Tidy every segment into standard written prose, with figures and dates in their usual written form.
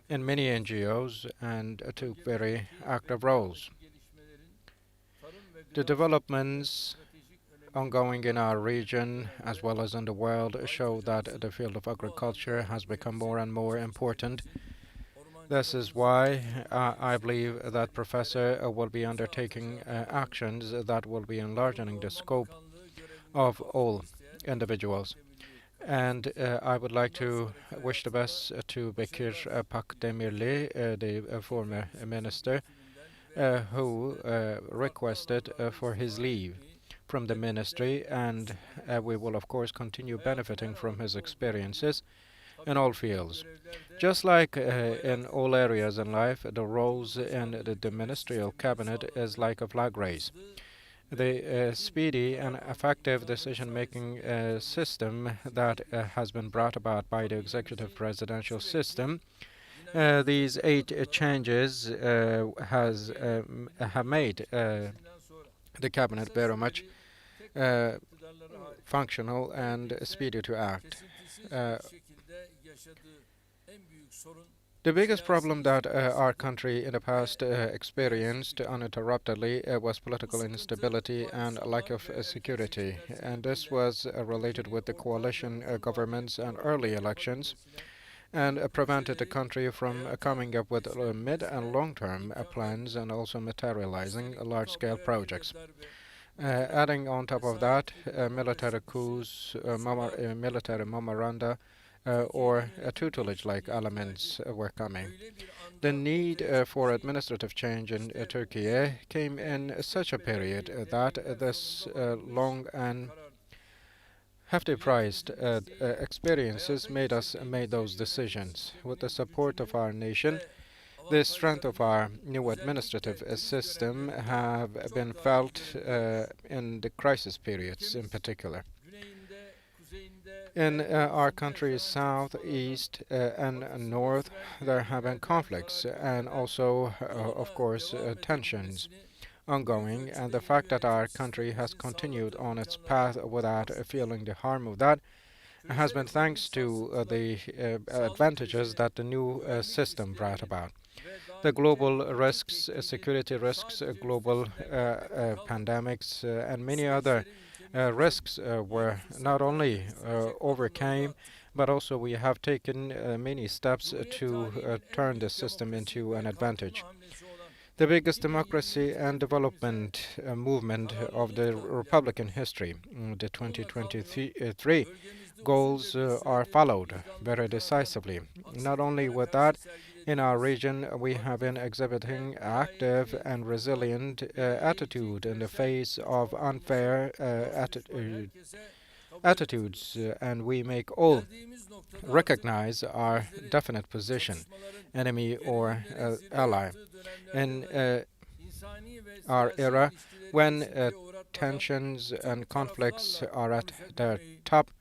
in many NGOs and took very active roles. The developments ongoing in our region as well as in the world show that the field of agriculture has become more and more important. This is why I believe that Professor will be undertaking actions that will be enlarging the scope of all individuals. And I would like to wish the best to Bekir Pakdemirli, the former minister, who requested for his leave from the ministry, and we will of course continue benefiting from his experiences in all fields. Just like in all areas in life, the roles in the ministerial cabinet is like a flag race. The speedy and effective decision-making system that has been brought about by the executive presidential system. These eight changes have made the cabinet very much uh, functional and speedy to act. Uh, the biggest problem that our country in the past experienced uninterruptedly was political instability and lack of security. And this was related with the coalition governments and early elections and prevented the country from coming up with mid and long-term plans and also materializing large-scale projects. Adding on top of that, military coups, military memoranda, or tutelage-like elements were coming. The need for administrative change in Turkey came in such a period that this long and hefty priced experiences made those decisions. With the support of our nation, the strength of our new administrative system have been felt in the crisis periods in particular. In our country's south, east, and north, there have been conflicts and also, of course, tensions ongoing, and the fact that our country has continued on its path without feeling the harm of that has been thanks to the advantages that the new system brought about. The global risks, security risks, global pandemics, and many other risks were not only overcame, but also we have taken many steps to turn the system into an advantage. The biggest democracy and development movement of the Republican history, the 2023 goals are followed very decisively. Not only with that, in our region, we have been exhibiting active and resilient attitude in the face of unfair attitudes, and we make all recognize our definite position, enemy or ally. In our era, when tensions and conflicts are at their top,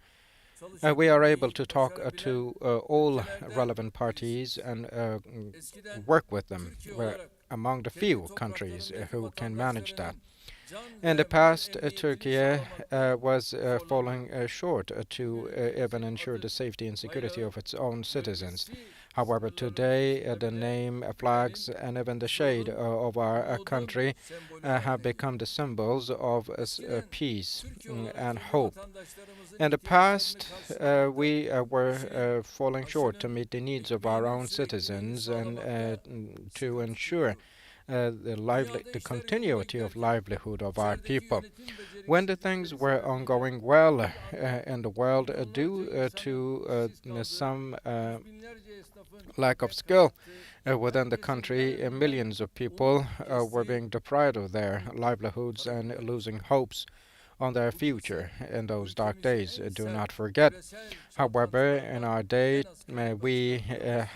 we are able to talk to all relevant parties and work with them. We're among the few countries who can manage that. In the past, Turkey was falling short to even ensure the safety and security of its own citizens. However, today the name, flags, and even the shade of our country have become the symbols of peace and hope. In the past, we were falling short to meet the needs of our own citizens and to ensure the continuity of livelihood of our people. When the things were ongoing well in the world, due to some lack of skill within the country, millions of people were being deprived of their livelihoods and losing hopes on their future in those dark days. Do not forget. However, in our day, we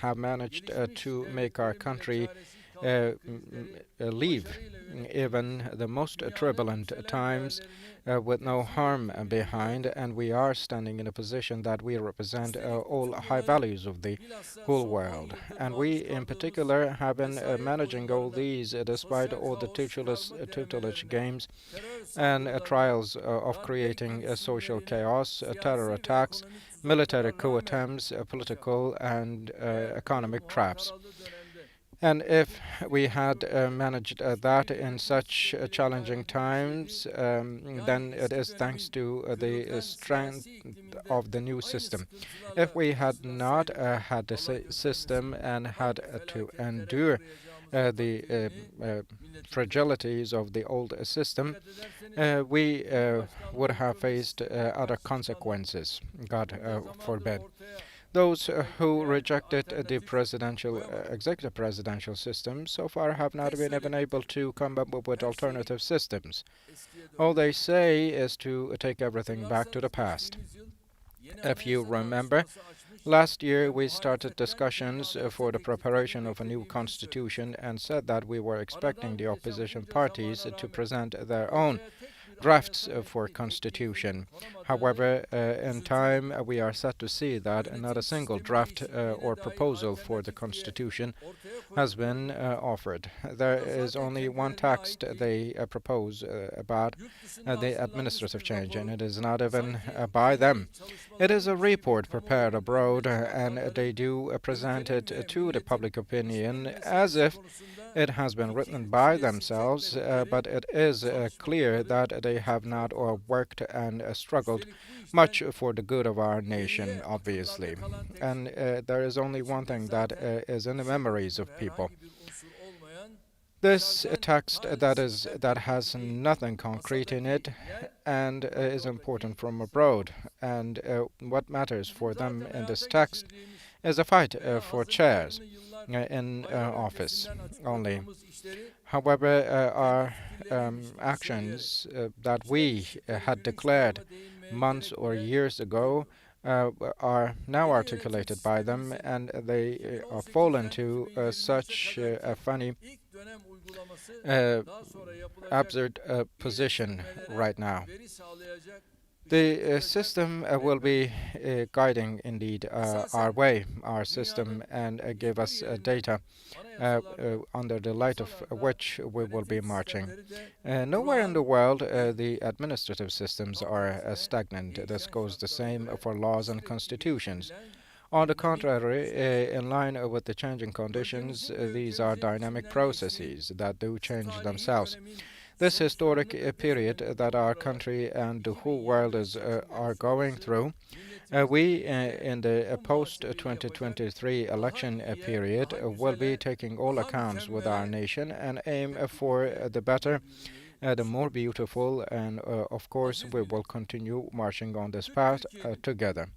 have managed to make our country leave even the most turbulent times with no harm behind, and we are standing in a position that we represent all high values of the whole world. And we, in particular, have been managing all these despite all the tutelage games and trials of creating social chaos, terror attacks, military coup attempts, political and economic traps. And if we had managed that in such challenging times, then it is thanks to the strength of the new system. If we had not had the system and had to endure the fragilities of the old system, we would have faced other consequences, God forbid. Those who rejected the executive presidential system so far have not been even able to come up with alternative systems. All they say is to take everything back to the past. If you remember, last year we started discussions for the preparation of a new constitution and said that we were expecting the opposition parties to present their own drafts for constitution. However, in time we are sad to see that not a single draft or proposal for the constitution has been offered. There is only one text they propose about the administrative change, and it is not even by them. It is a report prepared abroad, and they do present it to the public opinion as if it has been written by themselves, but it is clear that they have not worked and struggled much for the good of our nation, obviously. And there is only one thing that is in the memories of people. This text that has nothing concrete in it and is important from abroad. And what matters for them in this text is a fight for chairs in office only. However, our actions that we had declared months or years ago are now articulated by them, and they fall into such a funny, absurd position right now. The system will be guiding indeed our way, our system, and give us data under the light of which we will be marching. Nowhere in the world the administrative systems are stagnant. This goes the same for laws and constitutions. On the contrary, in line with the changing conditions, these are dynamic processes that do change themselves. This historic period that our country and the whole world are going through, we in the post-2023 election period will be taking all accounts with our nation and aim for the better, the more beautiful, and of course we will continue marching on this path together.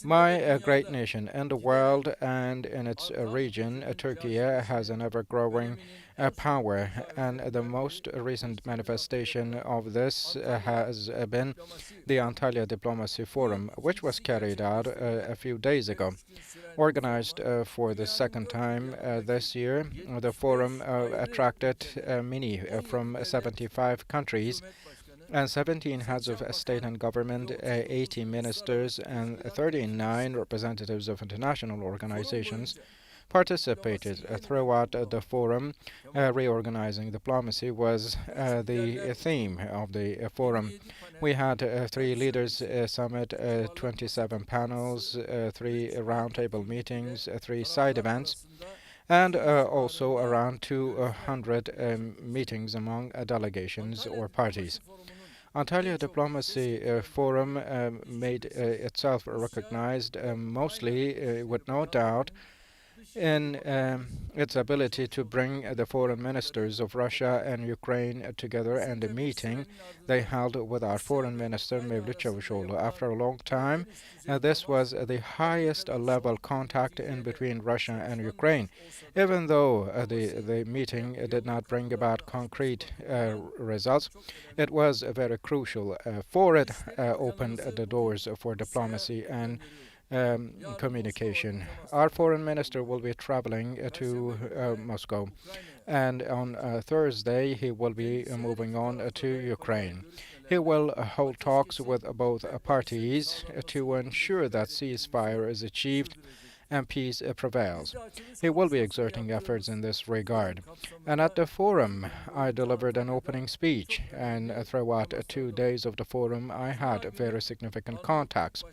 My great nation in the world and in its region, Turkey, has an ever-growing power, and the most recent manifestation of this has been the Antalya Diplomacy Forum, which was carried out a few days ago. Organized for the second time this year, the forum attracted many from 75 countries and 17 heads of state and government, 80 ministers, and 39 representatives of international organizations participated throughout the forum. Reorganizing diplomacy was the theme of the forum. We had 3 leaders summit, 27 panels, 3 roundtable meetings, 3 side events, and also around 200 meetings among delegations or parties. Antalya Diplomacy Forum made itself recognized mostly, with no doubt, in its ability to bring the foreign ministers of Russia and Ukraine together, and the meeting they held with our foreign minister Mevlut Çavuşoğlu. After a long time, this was the highest level contact in between Russia and Ukraine. Even though the meeting did not bring about concrete results, it was very crucial, for it opened the doors for diplomacy and communication. Our foreign minister will be traveling to Moscow, and on Thursday he will be moving on to Ukraine. He will hold talks with both parties to ensure that ceasefire is achieved and peace prevails. He will be exerting efforts in this regard. And at the forum, I delivered an opening speech, and throughout 2 days of the forum, I had very significant contacts.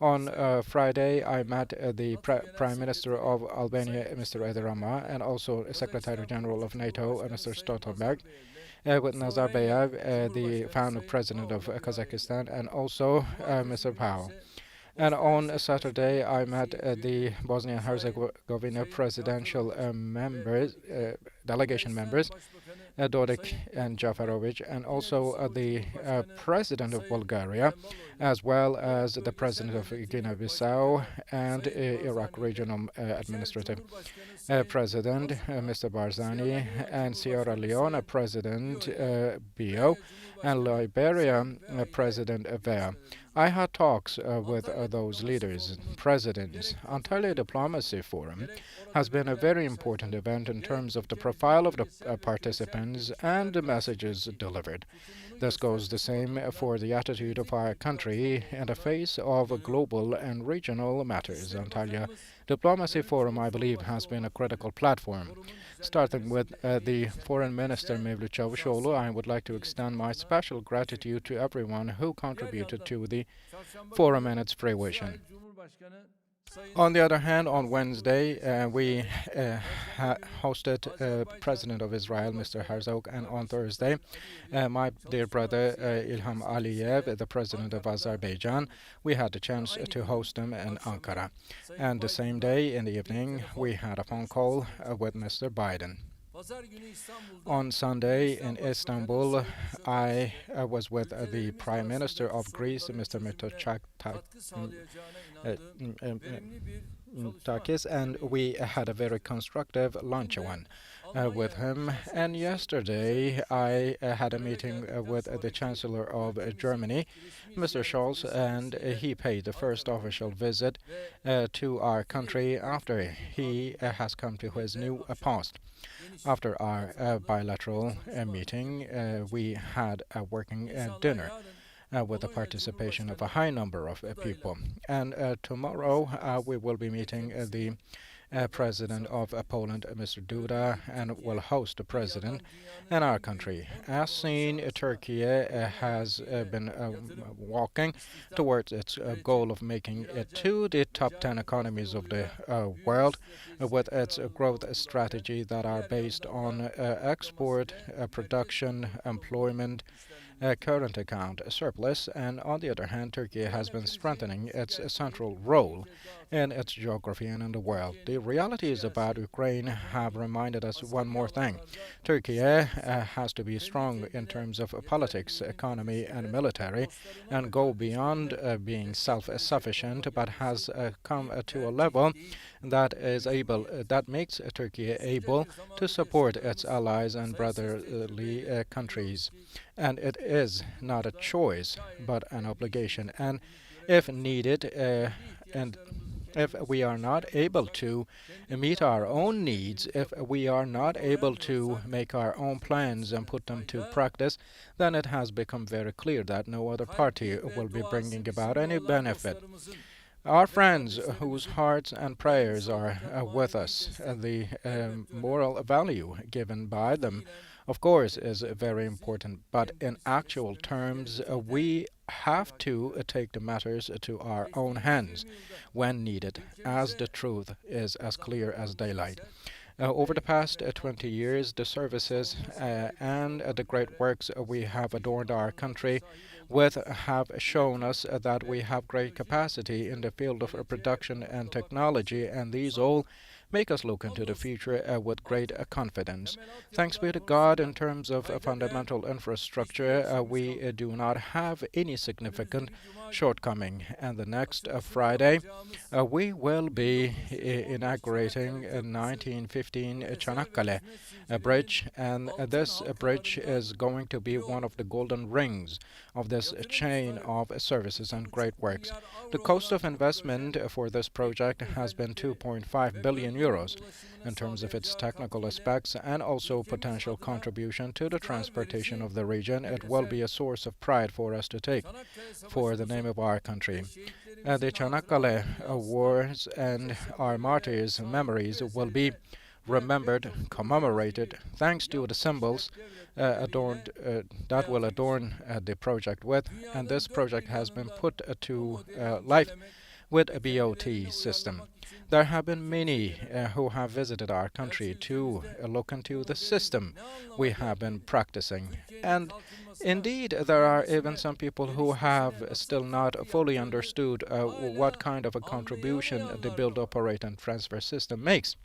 On Friday, I met the Prime Minister of Albania, Mr. Erdoğan, and also Secretary General of NATO, Mr. Stoltenberg, with Nazarbayev, the founder president of Kazakhstan, and also Mr. Powell. And on Saturday, I met the Bosnia-Herzegovina presidential delegation members, Dodik and Jafarovic, and also the president of Bulgaria, as well as the president of Guinea-Bissau and Iraq regional administrative president, Mr. Barzani, and Sierra Leone president, Bio, and Liberia president, Vea. I had talks with those leaders, presidents. Antalya Diplomacy Forum has been a very important event in terms of the profile of the participants and the messages delivered. This goes the same for the attitude of our country in the face of global and regional matters. Antalya Diplomacy Forum, I believe, has been a critical platform. Starting with the Foreign Minister Mevlut Çavuşoğlu, I would like to extend my special gratitude to everyone who contributed to the forum and its fruition. On the other hand, on Wednesday, we hosted President of Israel, Mr. Herzog, and on Thursday, my dear brother Ilham Aliyev, the President of Azerbaijan, we had the chance to host him in Ankara. And the same day, in the evening, we had a phone call with Mr. Biden. On Sunday in Istanbul, I was with the Prime Minister of Greece, Mr. Mitsotakis, and we had a very constructive luncheon with him. And yesterday, I had a meeting with the Chancellor of Germany, Mr. Scholz, and he paid the first official visit to our country after he has come to his new post. After our bilateral meeting, we had a working dinner with the participation of a high number of people. And tomorrow we will be meeting the President of Poland, Mr. Duda, and will host the President in our country. As seen, Turkey has been walking towards its goal of making it to the top 10 economies of the world with its growth strategy that are based on export, production, employment, current account surplus, and on the other hand, Turkey has been strengthening its central role in its geography and in the world. The realities about Ukraine have reminded us one more thing. Turkey has to be strong in terms of politics, economy, and military, and go beyond being self-sufficient, but has come to a level that makes Turkey able to support its allies and brotherly countries. And it is not a choice, but an obligation. And if needed, and if we are not able to meet our own needs, if we are not able to make our own plans and put them to practice, then it has become very clear that no other party will be bringing about any benefit. Our friends whose hearts and prayers are with us, the moral value given by them, of course, is very important. But in actual terms, we have to take the matters to our own hands when needed, as the truth is as clear as daylight. Over the past 20 years, the services and the great works we have adorned our country with have shown us that we have great capacity in the field of production and technology, and these all make us look into the future with great confidence. Thanks be to God, in terms of fundamental infrastructure, we do not have any significant shortcoming. And the next Friday, we will be inaugurating a 1915 Çanakkale bridge, and this bridge is going to be one of the golden rings of this chain of services and great works. The cost of investment for this project has been 2.5 billion euros in terms of its technical aspects and also potential contribution to the transportation of the region. It will be a source of pride for us to take for the name of our country. The Çanakkale wars and our martyrs' memories will be remembered, commemorated, thanks to the symbols adorned that will adorn the project with. And this project has been put to life with a BOT system. There have been many who have visited our country to look into the system we have been practicing. And indeed, there are even some people who have still not fully understood what kind of a contribution the build, operate, and transfer system makes.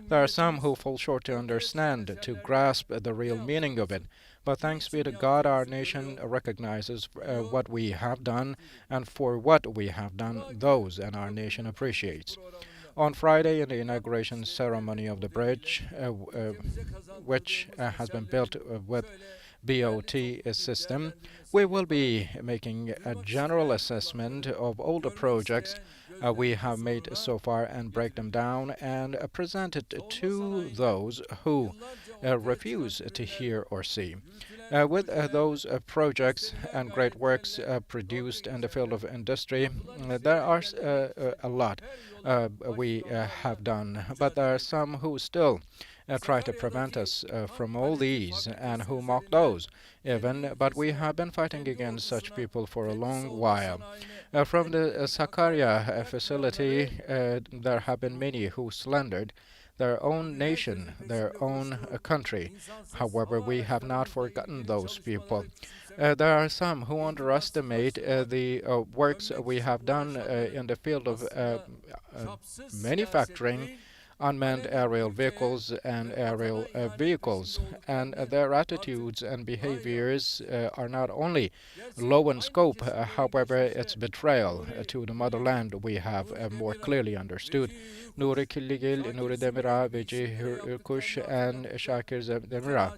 There are some who fall short to understand, to grasp the real meaning of it. But thanks be to God, our nation recognizes what we have done, and for what we have done, those, and our nation appreciates. On Friday, in the inauguration ceremony of the bridge, which has been built with BOT system, we will be making a general assessment of all the projects we have made so far and break them down and present it to those who refuse to hear or see. With those projects and great works produced in the field of industry, there are a lot we have done, but there are some who still try to prevent us from all these and who mock those even, but we have been fighting against such people for a long while. From the Sakarya facility, there have been many who slandered their own nation, their own country. However, we have not forgotten those people. There are some who underestimate the works we have done in the field of manufacturing unmanned aerial vehicles and aerial vehicles, and their attitudes and behaviors are not only low in scope, however, it's betrayal to the motherland we have more clearly understood. Nuri Killigil, Nuri Demira, Vijay Hurkush, and Shakir Demira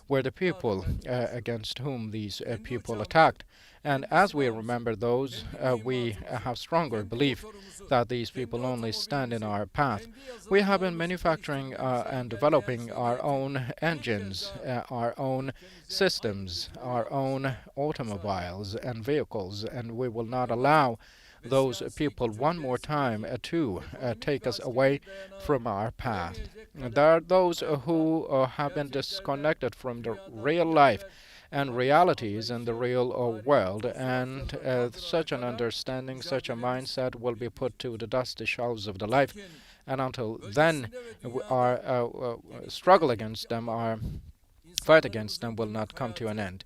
were the people against whom these people attacked. And as we remember those, we have stronger belief that these people only stand in our path. We have been manufacturing and developing our own engines, our own systems, our own automobiles and vehicles, and we will not allow those people one more time to take us away from our path. There are those who have been disconnected from the real life and realities in the real world, and such an understanding, such a mindset will be put to the dusty shelves of the life. And until then, our struggle against them, our fight against them will not come to an end.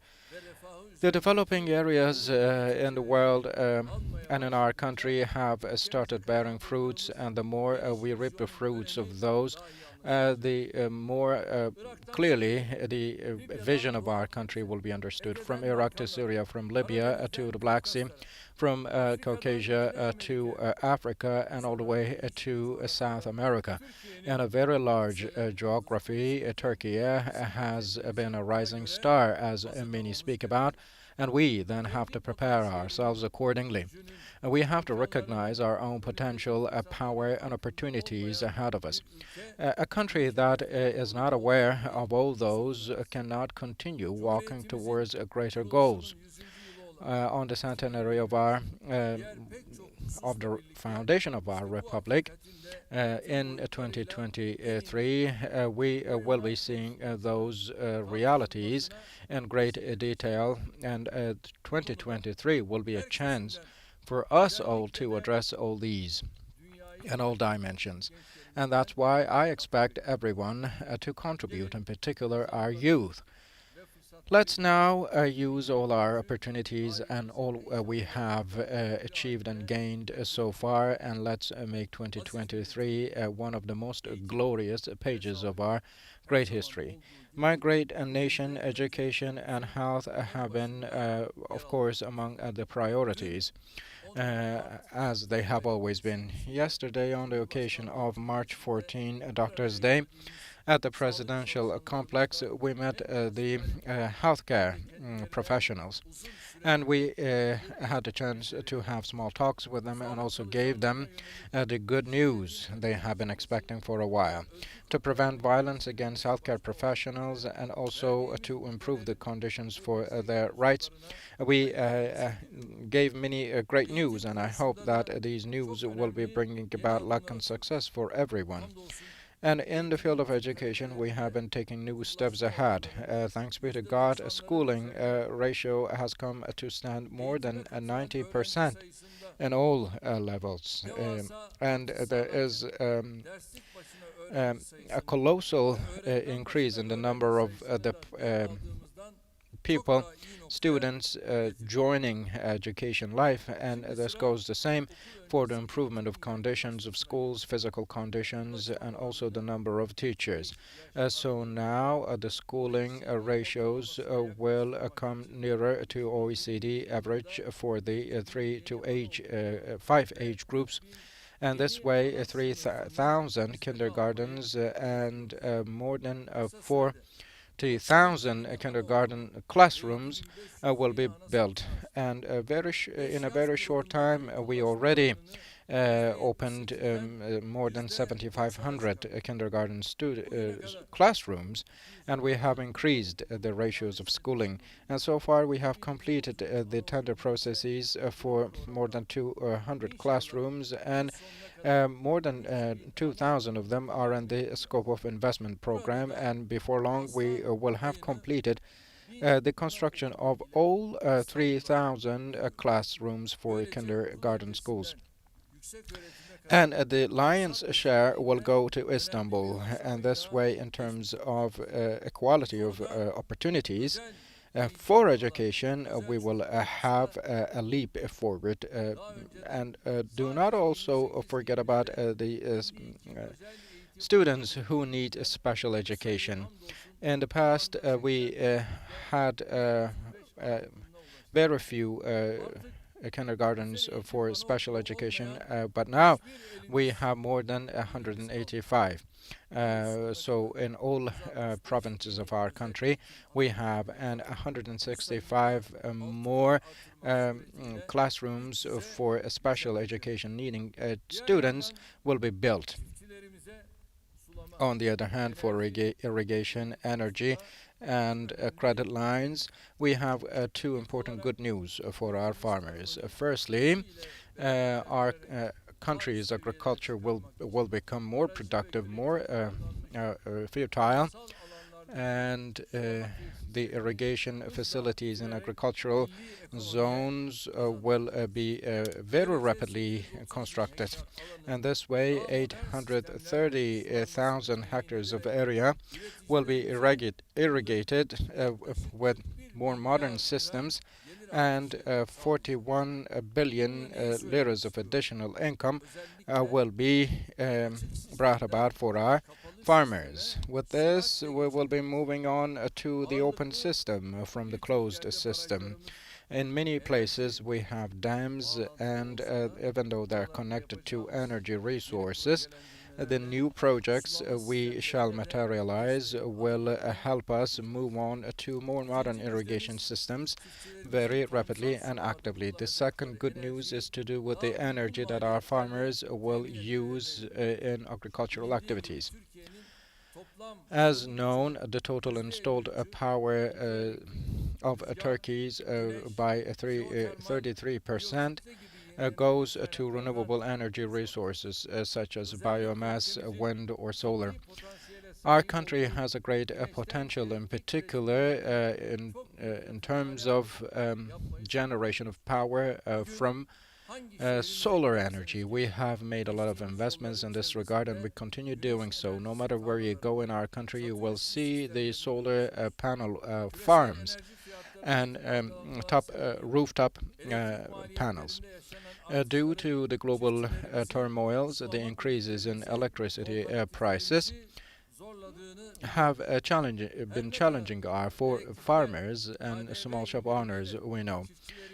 The developing areas in the world and in our country have started bearing fruits, and the more we reap the fruits of those, the more clearly the vision of our country will be understood. From Iraq to Syria, from Libya to the Black Sea, from Caucasia to Africa, and all the way to South America. In a very large geography, Turkey has been a rising star, as many speak about, and we then have to prepare ourselves accordingly. We have to recognize our own potential, power, and opportunities ahead of us. A country that is not aware of all those cannot continue walking towards greater goals. On the centenary of the foundation of our republic in 2023, we will be seeing those realities in great detail, and 2023 will be a chance for us all to address all these in all dimensions. And that's why I expect everyone to contribute, in particular our youth. Let's now use all our opportunities and all we have achieved and gained so far, and let's make 2023 one of the most glorious pages of our great history. My great nation, education and health have been, of course, among the priorities, as they have always been. Yesterday, on the occasion of March 14, Doctors' Day, at the presidential complex, we met the healthcare professionals, and we had a chance to have small talks with them and also gave them the good news they have been expecting for a while to prevent violence against healthcare professionals and also to improve the conditions for their rights. We gave many great news, and I hope that these news will be bringing about luck and success for everyone. And in the field of education, we have been taking new steps ahead. Thanks be to God, a schooling ratio has come to stand more than 90% in all levels. And there is a colossal increase in the number of the people, students joining education life, and this goes the same for the improvement of conditions of schools, physical conditions, and also the number of teachers. So now the schooling ratios will come nearer to OECD average for the 5 age groups, and this way 3,000 kindergartens and more than 40,000 kindergarten classrooms will be built. And in a very short time, we already opened more than 7,500 kindergarten classrooms, and we have increased the ratios of schooling. And so far, we have completed the tender processes for more than 200 classrooms, and more than 2,000 of them are in the scope of investment program. And before long, we will have completed the construction of all 3,000 classrooms for kindergarten schools. And the lion's share will go to Istanbul, and this way, in terms of equality of opportunities for education, we will have a leap forward. And do not also forget about the students who need special education. In the past, we had very few kindergartens for special education, but now we have more than 185. So in all provinces of our country, we have 165 more classrooms for special education needing students will be built. On the other hand, for irrigation, energy, and credit lines, we have two important good news for our farmers. Firstly, our country's agriculture will become more productive, more fertile, and the irrigation facilities in agricultural zones will be very rapidly constructed. And this way, 830,000 hectares of area will be irrigated with more modern systems, and 41 billion liras of additional income will be brought about for our farmers. With this, we will be moving on to the open system from the closed system. In many places, we have dams, and even though they're connected to energy resources, the new projects we shall materialize will help us move on to more modern irrigation systems very rapidly and actively. The second good news is to do with the energy that our farmers will use in agricultural activities. As known, the total installed power of Turkey's by 33% goes to renewable energy resources such as biomass, wind, or solar. Our country has a great potential, in particular in terms of generation of power from Solar energy. We have made a lot of investments in this regard, and we continue doing so. No matter where you go in our country, you will see the solar panel farms and top rooftop panels. Due to the global turmoils, the increases in electricity prices have been challenging our for farmers and small shop owners, we know.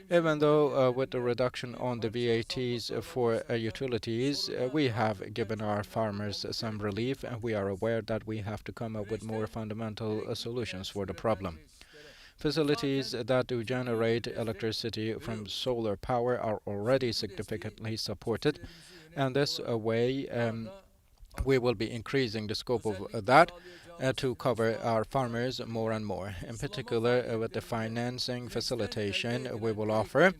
Even though with the reduction on the VATs for utilities, we have given our farmers some relief, and we are aware that we have to come up with more fundamental solutions for the problem. Facilities that do generate electricity from solar power are already significantly supported, and this way we will be increasing the scope of that to cover our farmers more and more. In particular, with the financing facilitation we will offer,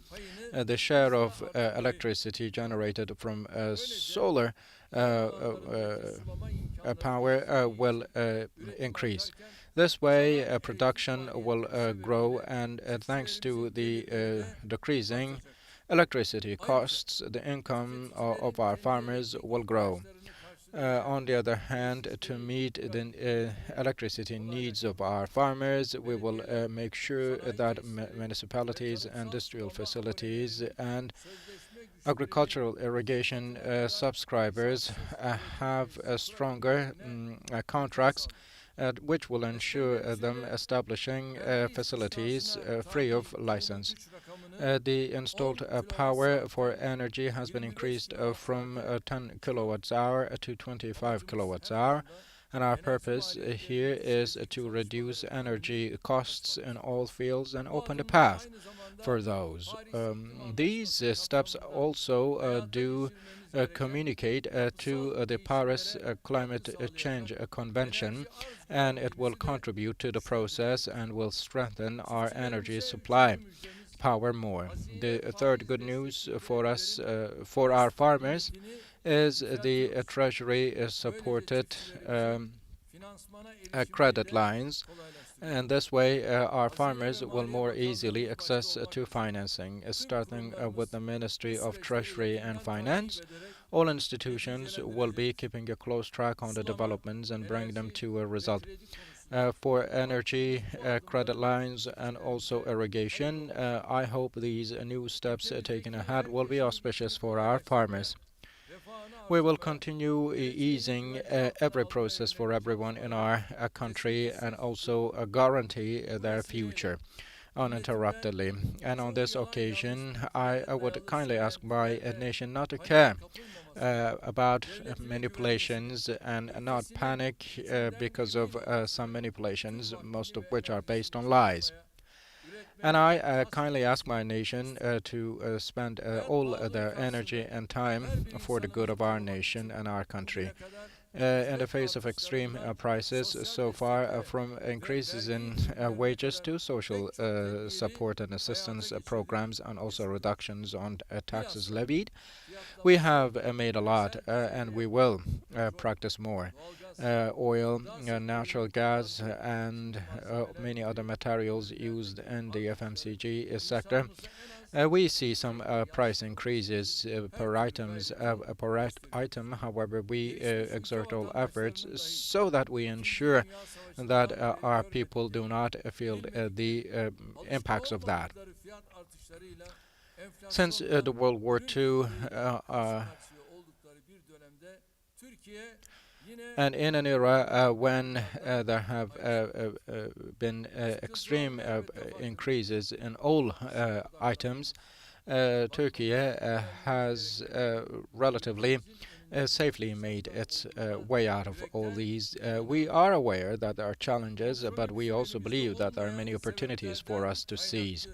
the share of electricity generated from solar power will increase. This way, production will grow, and thanks to the decreasing electricity costs, the income of our farmers will grow. On the other hand, to meet the electricity needs of our farmers, we will make sure that municipalities, industrial facilities, and agricultural irrigation subscribers have stronger contracts which will ensure them establishing facilities free of license. The installed power for energy has been increased from 10 kilowatts hour to 25 kilowatts hour, and our purpose here is to reduce energy costs in all fields and open the path for those. These steps also do communicate to the Paris Climate Change Convention, and it will contribute to the process and will strengthen our energy supply power more. The third good news for us, for our farmers, is the Treasury supported credit lines, and this way our farmers will more easily access to financing. Starting with the Ministry of Treasury and Finance, all institutions will be keeping a close track on the developments and bring them to a result. For energy, credit lines, and also irrigation, I hope these new steps taken ahead will be auspicious for our farmers. We will continue easing every process for everyone in our country and also guarantee their future uninterruptedly. And on this occasion, I would kindly ask my nation not to care about manipulations and not panic because of some manipulations, most of which are based on lies. And I kindly ask my nation to spend all their energy and time for the good of our nation and our country. In the face of extreme prices so far, from increases in wages to social support and assistance programs, and also reductions on taxes levied, we have made a lot, and we will practice more. Oil, natural gas, and many other materials used in the FMCG sector. We see some price increases per item. However, we exert all efforts so that we ensure that our people do not feel the impacts of that. Since the World War II, and in an era when there have been extreme increases in all items, Turkey has relatively safely made its way out of all these. We are aware that there are challenges, but we also believe that there are many opportunities for us to seize.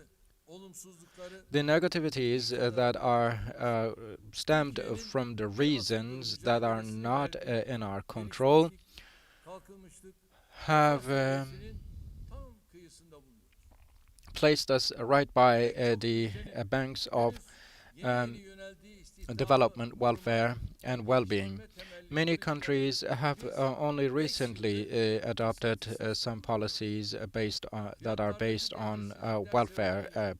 The negativities that are stemmed from the reasons that are not in our control have placed us right by the banks of development, welfare, and well-being. Many countries have only recently adopted some policies that are based on welfare.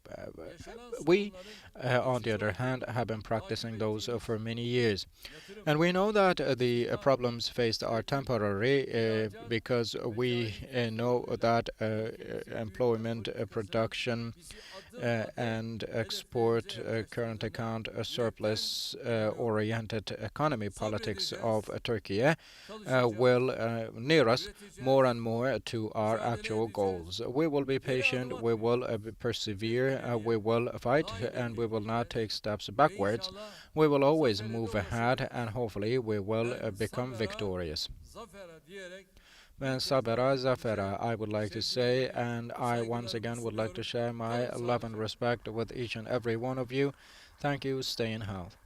We, on the other hand, have been practicing those for many years. And we know that the problems faced are temporary because we know that employment, production, and export current account surplus oriented economy politics of Turkey will near us more and more to our actual goals. We will be patient, we will persevere, we will fight, and we will not take steps backwards. We will always move ahead, and hopefully we will become victorious. Ben Sabera Zafera, I would like to say, and I once again would like to share my love and respect with each and every one of you. Thank you. Stay in health.